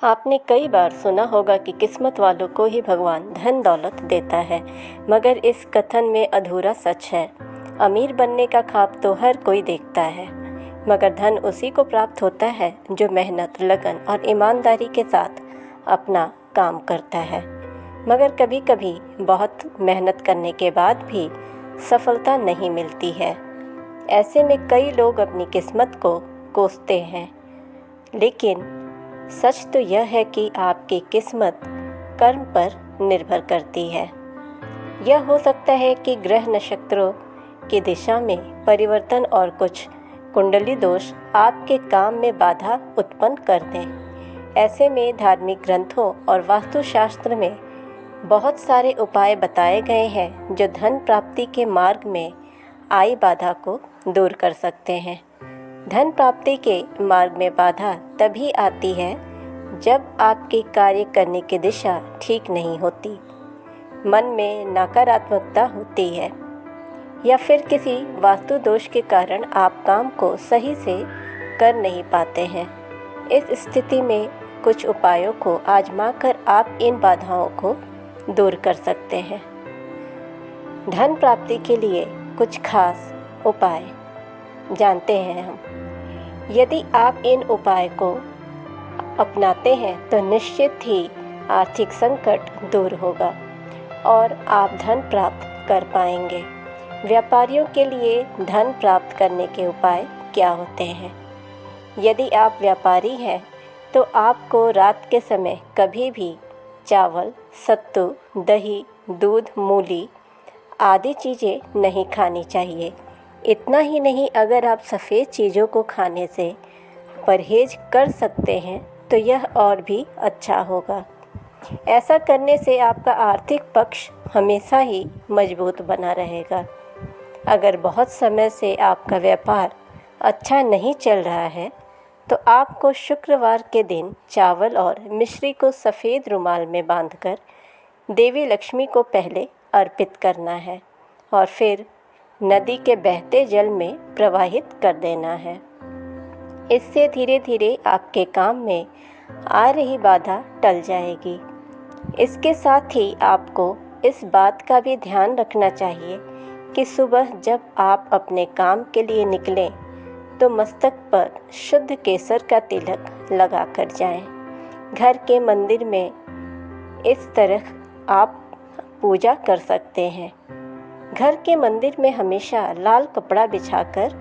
आपने कई बार सुना होगा कि किस्मत वालों को ही भगवान धन दौलत देता है, मगर इस कथन में अधूरा सच है। अमीर बनने का ख्वाब तो हर कोई देखता है, मगर धन उसी को प्राप्त होता है जो मेहनत, लगन और ईमानदारी के साथ अपना काम करता है। मगर कभी कभी बहुत मेहनत करने के बाद भी सफलता नहीं मिलती है। ऐसे में कई लोग अपनी किस्मत को कोसते हैं, लेकिन सच तो यह है कि आपकी किस्मत कर्म पर निर्भर करती है। यह हो सकता है कि ग्रह नक्षत्रों की दिशा में परिवर्तन और कुछ कुंडली दोष आपके काम में बाधा उत्पन्न कर दें। ऐसे में धार्मिक ग्रंथों और वास्तुशास्त्र में बहुत सारे उपाय बताए गए हैं जो धन प्राप्ति के मार्ग में आई बाधा को दूर कर सकते हैं। धन प्राप्ति के मार्ग में बाधा तभी आती है जब आपकी कार्य करने की दिशा ठीक नहीं होती, मन में नकारात्मकता होती है, या फिर किसी वास्तु दोष के कारण आप काम को सही से कर नहीं पाते हैं। इस स्थिति में कुछ उपायों को आजमाकर आप इन बाधाओं को दूर कर सकते हैं। धन प्राप्ति के लिए कुछ खास उपाय जानते हैं हम। यदि आप इन उपाय को अपनाते हैं तो निश्चित ही आर्थिक संकट दूर होगा और आप धन प्राप्त कर पाएंगे। व्यापारियों के लिए धन प्राप्त करने के उपाय क्या होते हैं? यदि आप व्यापारी हैं तो आपको रात के समय कभी भी चावल, सत्तू, दही, दूध, मूली आदि चीज़ें नहीं खानी चाहिए। इतना ही नहीं, अगर आप सफ़ेद चीज़ों को खाने से परहेज कर सकते हैं तो यह और भी अच्छा होगा। ऐसा करने से आपका आर्थिक पक्ष हमेशा ही मजबूत बना रहेगा। अगर बहुत समय से आपका व्यापार अच्छा नहीं चल रहा है तो आपको शुक्रवार के दिन चावल और मिश्री को सफ़ेद रुमाल में बांधकर देवी लक्ष्मी को पहले अर्पित करना है और फिर नदी के बहते जल में प्रवाहित कर देना है। इससे धीरे धीरे आपके काम में आ रही बाधा टल जाएगी। इसके साथ ही आपको इस बात का भी ध्यान रखना चाहिए कि सुबह जब आप अपने काम के लिए निकलें तो मस्तक पर शुद्ध केसर का तिलक लगा कर जाएं। घर के मंदिर में इस तरह आप पूजा कर सकते हैं। घर के मंदिर में हमेशा लाल कपड़ा बिछाकर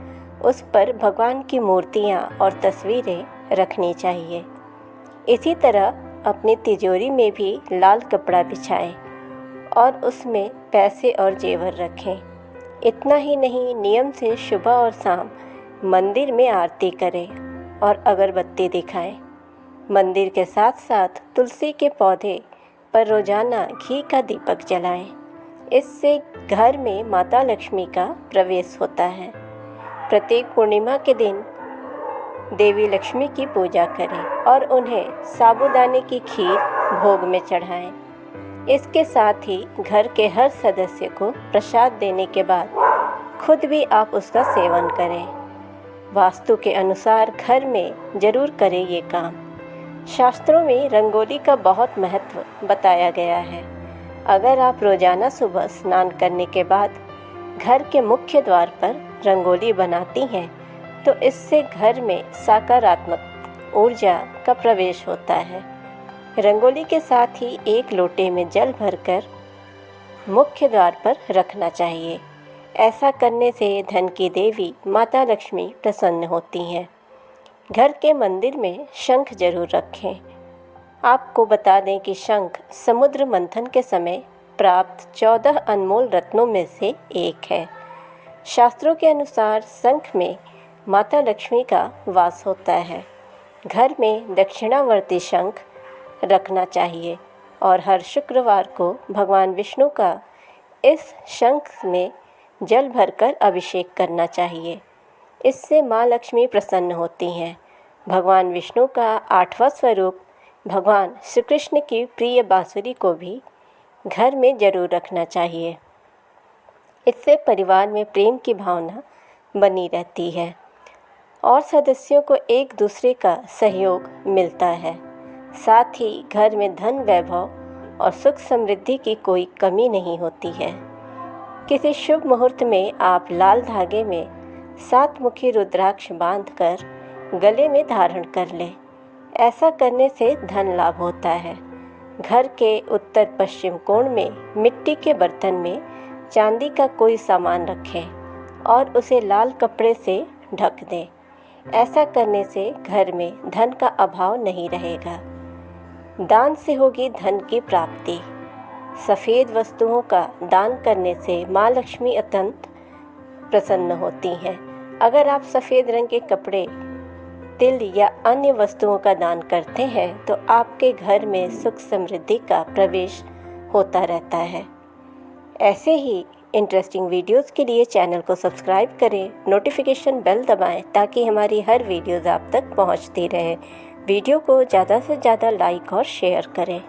उस पर भगवान की मूर्तियाँ और तस्वीरें रखनी चाहिए। इसी तरह अपनी तिजोरी में भी लाल कपड़ा बिछाएं और उसमें पैसे और जेवर रखें। इतना ही नहीं, नियम से सुबह और शाम मंदिर में आरती करें और अगरबत्ती दिखाएं। मंदिर के साथ साथ तुलसी के पौधे पर रोज़ाना घी का दीपक जलाएं। इससे घर में माता लक्ष्मी का प्रवेश होता है। प्रत्येक पूर्णिमा के दिन देवी लक्ष्मी की पूजा करें और उन्हें साबूदाने की खीर भोग में चढ़ाएं। इसके साथ ही घर के हर सदस्य को प्रसाद देने के बाद खुद भी आप उसका सेवन करें। वास्तु के अनुसार घर में ज़रूर करें ये काम। शास्त्रों में रंगोली का बहुत महत्व बताया गया है। अगर आप रोज़ाना सुबह स्नान करने के बाद घर के मुख्य द्वार पर रंगोली बनाती हैं तो इससे घर में सकारात्मक ऊर्जा का प्रवेश होता है। रंगोली के साथ ही एक लोटे में जल भरकर मुख्य द्वार पर रखना चाहिए। ऐसा करने से धन की देवी माता लक्ष्मी प्रसन्न होती हैं। घर के मंदिर में शंख जरूर रखें। आपको बता दें कि शंख समुद्र मंथन के समय प्राप्त 14 अनमोल रत्नों में से एक है। शास्त्रों के अनुसार शंख में माता लक्ष्मी का वास होता है। घर में दक्षिणावर्ती शंख रखना चाहिए और हर शुक्रवार को भगवान विष्णु का इस शंख में जल भरकर अभिषेक करना चाहिए। इससे माँ लक्ष्मी प्रसन्न होती हैं। भगवान विष्णु का 8वां स्वरूप भगवान श्री कृष्ण की प्रिय बांसुरी को भी घर में ज़रूर रखना चाहिए। इससे परिवार में प्रेम की भावना बनी रहती है और सदस्यों को एक दूसरे का सहयोग मिलता है। साथ ही घर में धन, वैभव और सुख समृद्धि की कोई कमी नहीं होती है। किसी शुभ मुहूर्त में आप लाल धागे में 7 मुखी रुद्राक्ष बांधकर गले में धारण कर लें। ऐसा करने से धन लाभ होता है। घर के उत्तर पश्चिम कोण में मिट्टी के बर्तन में चांदी का कोई सामान रखें और उसे लाल कपड़े से ढक दें। ऐसा करने से घर में धन का अभाव नहीं रहेगा। दान से होगी धन की प्राप्ति। सफ़ेद वस्तुओं का दान करने से माँ लक्ष्मी अत्यंत प्रसन्न होती हैं। अगर आप सफ़ेद रंग के कपड़े, तिल या अन्य वस्तुओं का दान करते हैं तो आपके घर में सुख समृद्धि का प्रवेश होता रहता है। ऐसे ही इंटरेस्टिंग वीडियोस के लिए चैनल को सब्सक्राइब करें, नोटिफिकेशन बेल दबाएं ताकि हमारी हर वीडियोस आप तक पहुंचती रहे। वीडियो को ज़्यादा से ज़्यादा लाइक और शेयर करें।